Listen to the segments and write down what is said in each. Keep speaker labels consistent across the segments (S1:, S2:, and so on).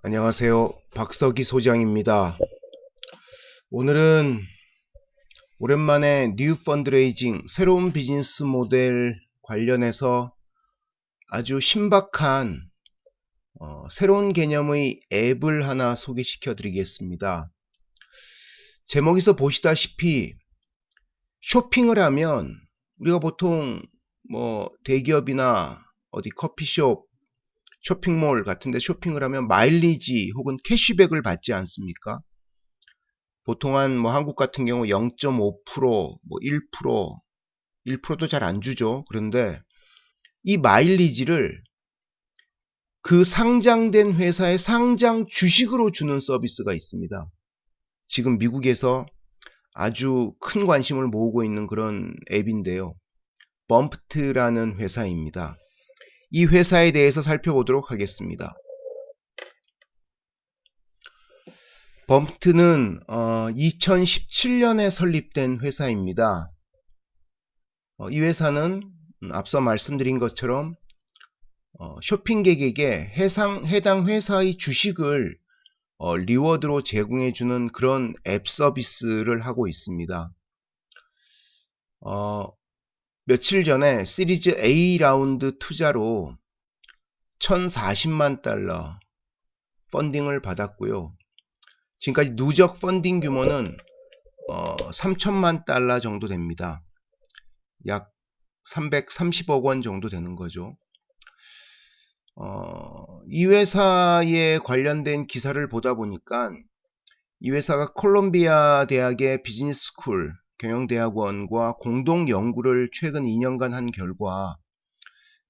S1: 안녕하세요. 박석희 소장입니다. 오늘은 오랜만에 뉴 펀드레이징, 새로운 비즈니스 모델 관련해서 아주 신박한 새로운 개념의 앱을 하나 소개시켜 드리겠습니다. 제목에서 보시다시피 쇼핑을 하면 우리가 보통 대기업이나 어디 커피숍, 쇼핑몰 같은데 쇼핑을 하면 마일리지 혹은 캐시백을 받지 않습니까? 보통 한국 같은 경우 0.5%, 1%, 1%도 잘 안 주죠. 그런데 이 마일리지를 그 상장된 회사의 상장 주식으로 주는 서비스가 있습니다. 지금 미국에서 아주 큰 관심을 모으고 있는 그런 앱인데요. 범프트라는 회사입니다. 이 회사에 대해서 살펴보도록 하겠습니다. 범프트는 2017년에 설립된 회사입니다. 이 회사는 앞서 말씀드린 것처럼 쇼핑객에게 해당 회사의 주식을 리워드로 제공해주는 그런 앱 서비스를 하고 있습니다. 며칠 전에 시리즈 A 라운드 투자로 1040만 달러 펀딩을 받았고요. 지금까지 누적 펀딩 규모는 3천만 달러 정도 됩니다. 약 330억 원 정도 되는 거죠. 이 회사에 관련된 기사를 보다 보니까 이 회사가 콜롬비아 대학의 비즈니스 스쿨 경영대학원과 공동 연구를 최근 2년간 한 결과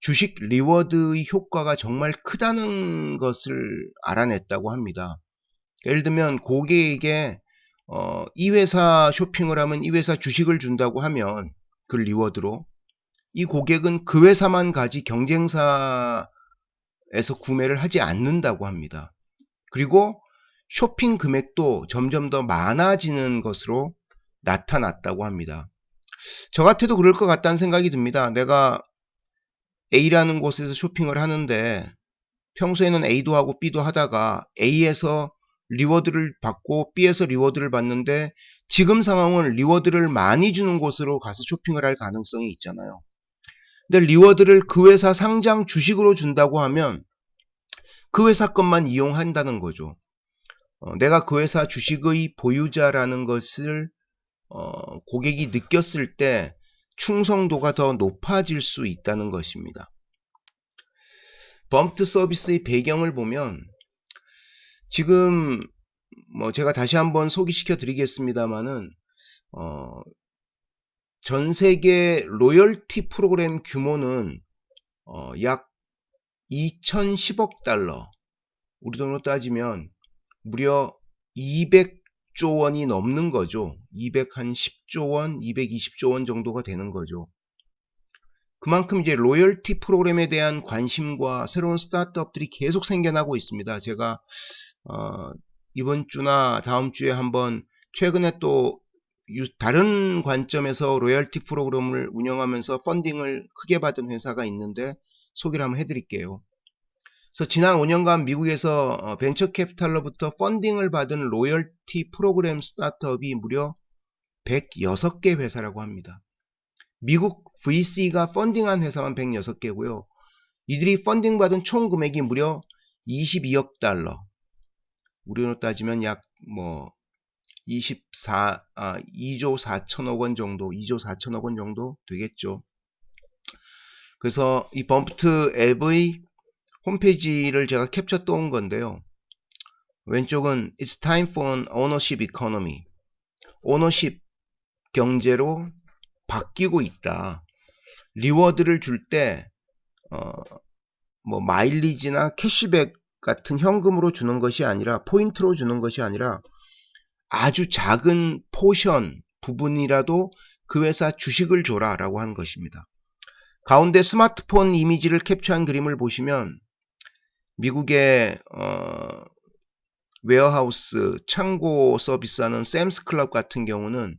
S1: 주식 리워드의 효과가 정말 크다는 것을 알아냈다고 합니다. 예를 들면 고객에게 이 회사 쇼핑을 하면 이 회사 주식을 준다고 하면 그 리워드로 이 고객은 그 회사만 가지 경쟁사에서 구매를 하지 않는다고 합니다. 그리고 쇼핑 금액도 점점 더 많아지는 것으로 나타났다고 합니다. 저 같아도 그럴 것 같다는 생각이 듭니다. 내가 A라는 곳에서 쇼핑을 하는데 평소에는 A도 하고 B도 하다가 A에서 리워드를 받고 B에서 리워드를 받는데 지금 상황은 리워드를 많이 주는 곳으로 가서 쇼핑을 할 가능성이 있잖아요. 근데 리워드를 그 회사 상장 주식으로 준다고 하면 그 회사 것만 이용한다는 거죠. 내가 그 회사 주식의 보유자라는 것을 고객이 느꼈을 때 충성도가 더 높아질 수 있다는 것입니다. 범프트 서비스의 배경을 보면 지금 제가 다시 한번 소개시켜 드리겠습니다만은 전 세계 로열티 프로그램 규모는 약 2010억 달러, 우리 돈으로 따지면 무려 200조 원이 넘는 거죠. 210조 원, 220조 원 정도가 되는 거죠. 그만큼 이제 로열티 프로그램에 대한 관심과 새로운 스타트업들이 계속 생겨나고 있습니다. 제가 이번 주나 다음 주에 한번 최근에 또 다른 관점에서 로열티 프로그램을 운영하면서 펀딩을 크게 받은 회사가 있는데 소개를 한번 해드릴게요. 그래서 지난 5년간 미국에서 벤처 캐피탈로부터 펀딩을 받은 로열티 프로그램 스타트업이 무려 106개 회사라고 합니다. 미국 VC가 펀딩한 회사만 106개고요. 이들이 펀딩 받은 총 금액이 무려 22억 달러. 우리로 따지면 약 2조 4천억 원 정도, 2조 4천억 원 정도 되겠죠. 그래서 이 범프트 앱의 홈페이지를 제가 캡처 떠온 건데요. 왼쪽은 It's time for an ownership economy. 오너십 경제로 바뀌고 있다. 리워드를 줄 때 마일리지나 캐시백 같은 현금으로 주는 것이 아니라 포인트로 주는 것이 아니라 아주 작은 포션 부분이라도 그 회사 주식을 줘라 라고 한 것입니다. 가운데 스마트폰 이미지를 캡처한 그림을 보시면 미국의 웨어하우스 창고 서비스하는 샘스클럽 같은 경우는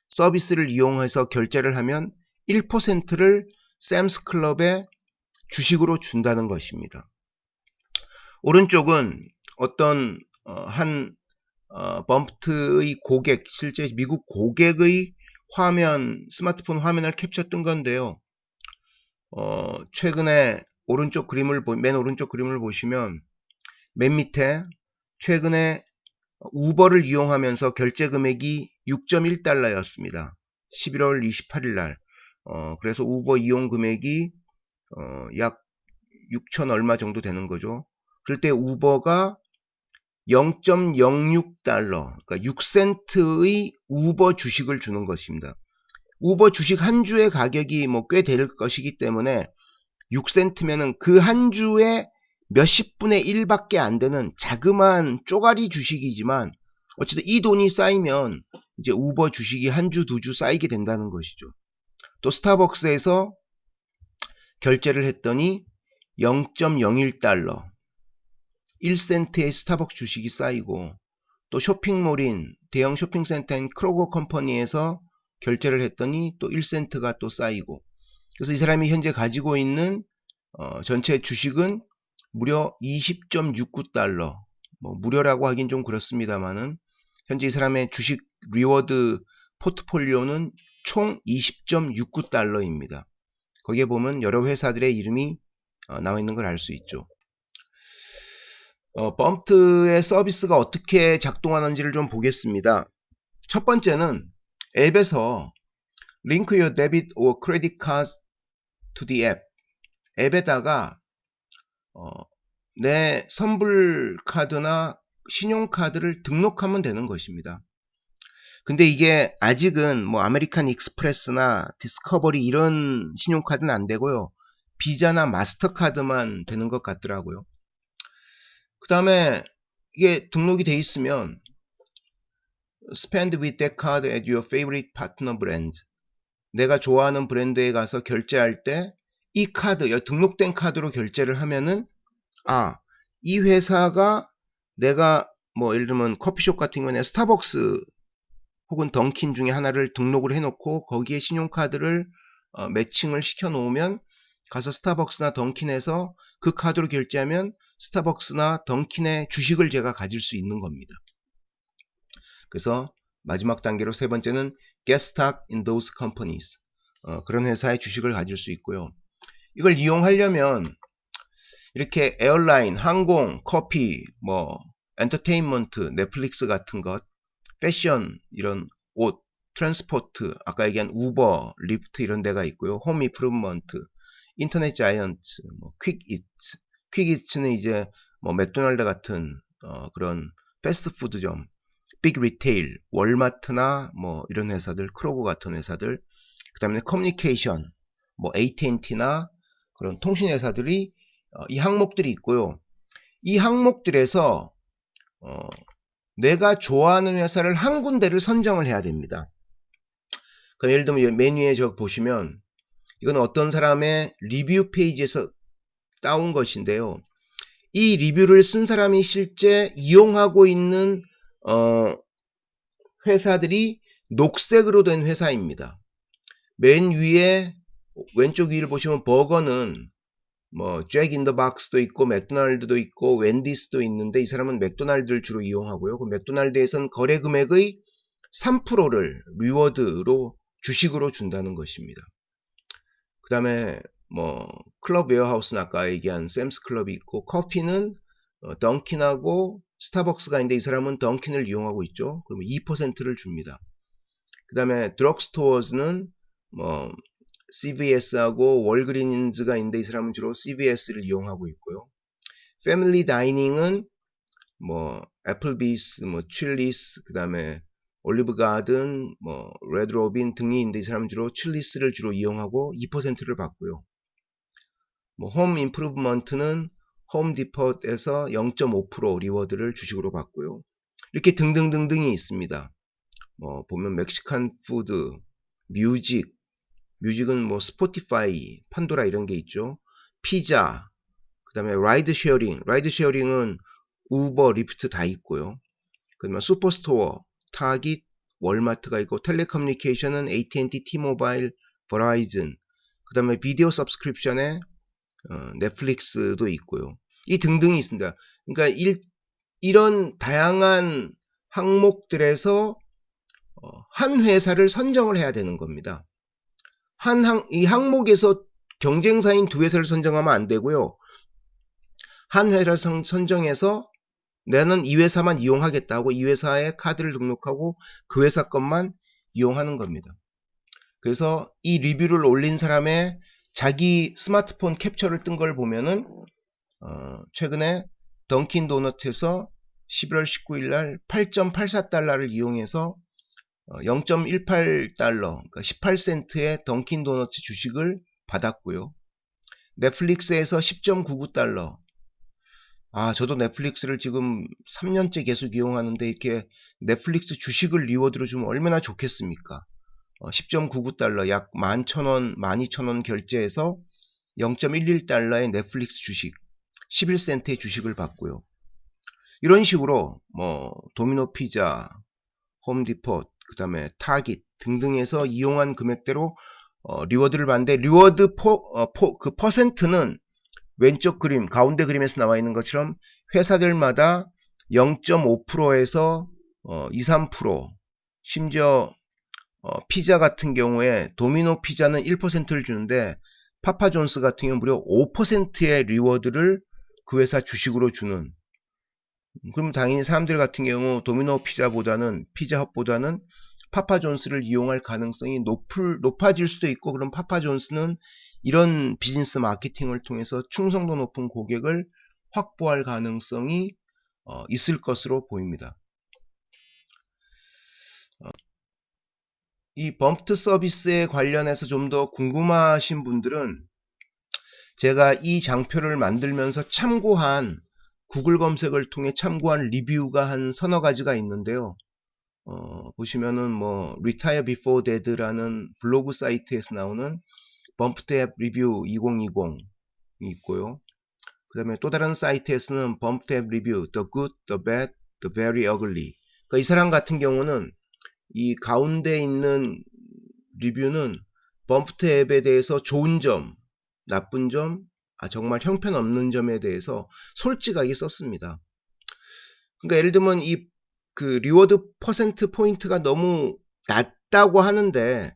S1: 서비스를 이용해서 결제를 하면 1%를 샘스클럽에 주식으로 준다는 것입니다. 오른쪽은 어떤 범프트의 고객, 실제 미국 고객의 화면, 스마트폰 화면을 캡처 뜬 건데요. 최근에 맨 오른쪽 그림을 보시면 맨 밑에 최근에 우버를 이용하면서 결제 금액이 6.1달러였습니다. 11월 28일 날. 그래서 우버 이용 금액이 약 6천 얼마 정도 되는 거죠. 그럴 때 우버가 0.06달러, 그러니까 6센트의 우버 주식을 주는 것입니다. 우버 주식 한 주의 가격이 뭐 꽤 될 것이기 때문에 6센트면은 그 한 주에 몇십 분의 1밖에 안 되는 자그마한 쪼가리 주식이지만 어쨌든 이 돈이 쌓이면 이제 우버 주식이 한 주, 두 주 쌓이게 된다는 것이죠. 또 스타벅스에서 결제를 했더니 0.01달러, 1센트의 스타벅스 주식이 쌓이고, 또 쇼핑몰인 대형 쇼핑센터인 크로거 컴퍼니에서 결제를 했더니 또 1센트가 또 쌓이고, 그래서 이 사람이 현재 가지고 있는 전체 주식은 무려 20.69달러. 뭐 무료라고 하긴 좀 그렇습니다만은 현재 이 사람의 주식 리워드 포트폴리오는 총 20.69달러입니다. 거기에 보면 여러 회사들의 이름이 나와 있는 걸 알 수 있죠. 범프트의 서비스가 어떻게 작동하는지를 좀 보겠습니다. 첫 번째는 앱에서 Link your debit or credit cards to the app. 앱에다가 내 선불 카드나 신용카드를 등록하면 되는 것입니다. 근데 이게 아직은 뭐 아메리칸 익스프레스나 디스커버리 이런 신용카드는 안 되고요. 비자나 마스터카드만 되는 것 같더라고요. 그 다음에 이게 등록이 돼 있으면 Spend with that card at your favorite partner brands. 내가 좋아하는 브랜드에 가서 결제할 때 이 카드, 등록된 카드로 결제를 하면은 이 회사가 내가 뭐 예를 들면 커피숍 같은 경우에 스타벅스 혹은 던킨 중에 하나를 등록을 해놓고 거기에 신용카드를 매칭을 시켜 놓으면 가서 스타벅스나 던킨에서 그 카드로 결제하면 스타벅스나 던킨의 주식을 제가 가질 수 있는 겁니다. 그래서 마지막 단계로 세 번째는 get stock in those companies. 그런 회사의 주식을 가질 수 있고요. 이걸 이용하려면 이렇게 에어라인, 항공, 커피, 뭐 엔터테인먼트, 넷플릭스 같은 것, 패션, 이런 옷, 트랜스포트, 아까 얘기한 우버, 리프트 이런 데가 있고요. 홈 이프루브먼트, 인터넷 자이언트, 뭐 퀵이츠. 퀵이츠는 이제 뭐 맥도날드 같은 그런 패스트푸드점, 빅 리테일, 월마트나 뭐 이런 회사들, 크로거 같은 회사들, 그 다음에 커뮤니케이션, 뭐 AT&T나 그런 통신 회사들이 이 항목들이 있고요. 이 항목들에서 내가 좋아하는 회사를 한 군데를 선정을 해야 됩니다. 그럼 예를 들면 맨 위에 저 보시면 이건 어떤 사람의 리뷰 페이지에서 따온 것인데요. 이 리뷰를 쓴 사람이 실제 이용하고 있는 회사들이 녹색으로 된 회사입니다. 맨 위에 왼쪽 위를 보시면 버거는 뭐 잭 인 더 박스도 있고 맥도날드도 있고 웬디스도 있는데 이 사람은 맥도날드를 주로 이용하고요. 그 맥도날드에선 거래 금액의 3%를 리워드로 주식으로 준다는 것입니다. 그 다음에 뭐 클럽 웨어하우스는 아까 얘기한 샘스 클럽이 있고, 커피는 던킨하고 스타벅스가 있는데 이 사람은 던킨을 이용하고 있죠. 그러면 2%를 줍니다. 그 다음에 드럭스토어즈는 뭐 CVS하고 월그린즈가 있는데 이 사람은 주로 CVS를 이용하고 있고요. 패밀리 다이닝은 뭐 애플비스, 뭐 칠리스, 그 다음에 올리브 가든, 뭐 레드 로빈 등이 있는데 이 사람은 주로 칠리스를 주로 이용하고 2%를 받고요. 뭐 홈 임프루브먼트는 홈 디폿에서 0.5% 리워드를 주식으로 받고요. 이렇게 등등등등이 있습니다. 뭐 보면 멕시칸 푸드, 뮤직은 뭐 스포티파이, 판도라 이런 게 있죠. 피자, 그 다음에 라이드 쉐어링은 우버, 리프트 다 있고요. 그 다음에 슈퍼스토어, 타깃, 월마트가 있고, 텔레커뮤니케이션은 AT&T, T-모바일, 버라이즌, 그 다음에 비디오 서브스크립션에 넷플릭스도 있고요. 이 등등이 있습니다. 그러니까 이런 다양한 항목들에서 한 회사를 선정을 해야 되는 겁니다. 이 항목에서 경쟁사인 두 회사를 선정하면 안 되고요. 한 회사를 선정해서 나는 이 회사만 이용하겠다고 이 회사에 카드를 등록하고 그 회사 것만 이용하는 겁니다. 그래서 이 리뷰를 올린 사람의 자기 스마트폰 캡처를 뜬 걸 보면은 최근에 던킨 도너트에서 11월 19일 날 8.84달러를 이용해서 0.18달러, 그러니까 18센트의 던킨 도너츠 주식을 받았고요. 넷플릭스에서 10.99달러. 저도 넷플릭스를 지금 3년째 계속 이용하는데 이렇게 넷플릭스 주식을 리워드로 주면 얼마나 좋겠습니까? 10.99달러, 약 11,000원, 12,000원 결제해서 0.11달러의 넷플릭스 주식, 11센트의 주식을 받고요. 이런 식으로 도미노 피자, 홈디포트, 그 다음에 타깃 등등에서 이용한 금액대로 리워드를 받는데 리워드 그 퍼센트는 왼쪽 그림, 가운데 그림에서 나와 있는 것처럼 회사들마다 0.5%에서 2, 3%, 심지어 피자 같은 경우에 도미노 피자는 1%를 주는데 파파존스 같은 경우는 무려 5%의 리워드를 그 회사 주식으로 주는. 그럼 당연히 사람들 같은 경우 도미노 피자헛보다는 파파존스를 이용할 가능성이 높아질 수도 있고, 그럼 파파존스는 이런 비즈니스 마케팅을 통해서 충성도 높은 고객을 확보할 가능성이 있을 것으로 보입니다. 이 범프트 서비스에 관련해서 좀 더 궁금하신 분들은 제가 이 장표를 만들면서 참고한 구글 검색을 통해 참고한 리뷰가 한 서너 가지가 있는데요. 보시면은 Retire Before Dead라는 블로그 사이트에서 나오는 범프트 앱 리뷰 2020이 있고요. 그 다음에 또 다른 사이트에서는 범프트 앱 리뷰 The Good, The Bad, The Very Ugly. 그러니까 이 사람 같은 경우는 이 가운데 있는 리뷰는 범프트 앱에 대해서 좋은 점, 나쁜 점, 정말 형편없는 점에 대해서 솔직하게 썼습니다. 그러니까 예를 들면 그 리워드 퍼센트 포인트가 너무 낮다고 하는데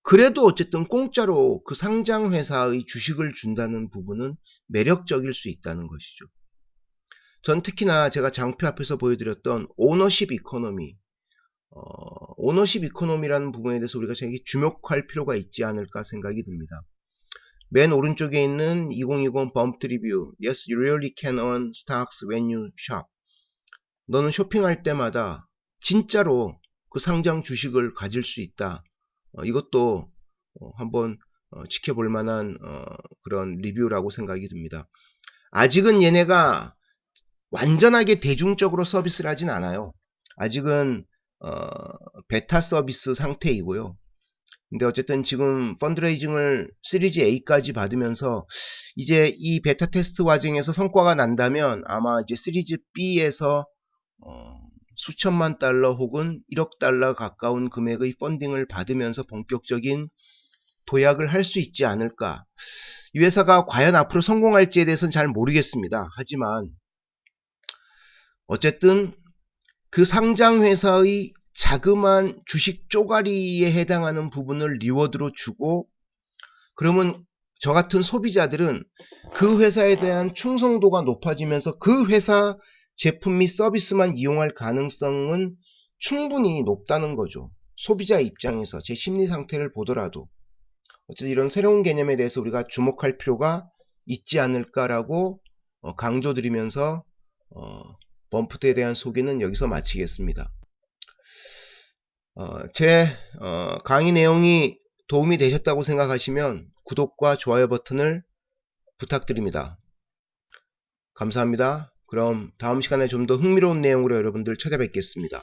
S1: 그래도 어쨌든 공짜로 그 상장 회사의 주식을 준다는 부분은 매력적일 수 있다는 것이죠. 전 특히나 제가 장표 앞에서 보여드렸던 오너십 이코노미, 오너십 이코노미라는 부분에 대해서 우리가 되게 주목할 필요가 있지 않을까 생각이 듭니다. 맨 오른쪽에 있는 2020 범프트 리뷰. Yes, you really can earn stocks when you shop. 너는 쇼핑할 때마다 진짜로 그 상장 주식을 가질 수 있다. 이것도 한번 지켜볼 만한 그런 리뷰라고 생각이 듭니다. 아직은 얘네가 완전하게 대중적으로 서비스를 하진 않아요. 아직은 베타 서비스 상태이고요. 근데 어쨌든 지금 펀드레이징을 시리즈 A까지 받으면서 이제 이 베타 테스트 과정에서 성과가 난다면 아마 이제 시리즈 B에서 수천만 달러 혹은 1억 달러 가까운 금액의 펀딩을 받으면서 본격적인 도약을 할 수 있지 않을까. 이 회사가 과연 앞으로 성공할지에 대해서는 잘 모르겠습니다. 하지만 어쨌든 그 상장 회사의 자그마한 주식 쪼가리에 해당하는 부분을 리워드로 주고, 그러면 저 같은 소비자들은 그 회사에 대한 충성도가 높아지면서 그 회사 제품 및 서비스만 이용할 가능성은 충분히 높다는 거죠. 소비자 입장에서 제 심리 상태를 보더라도 어쨌든 이런 새로운 개념에 대해서 우리가 주목할 필요가 있지 않을까라고 강조드리면서 범프트에 대한 소개는 여기서 마치겠습니다. 제 강의 내용이 도움이 되셨다고 생각하시면 구독과 좋아요 버튼을 부탁드립니다. 감사합니다. 그럼 다음 시간에 좀 더 흥미로운 내용으로 여러분들 찾아뵙겠습니다.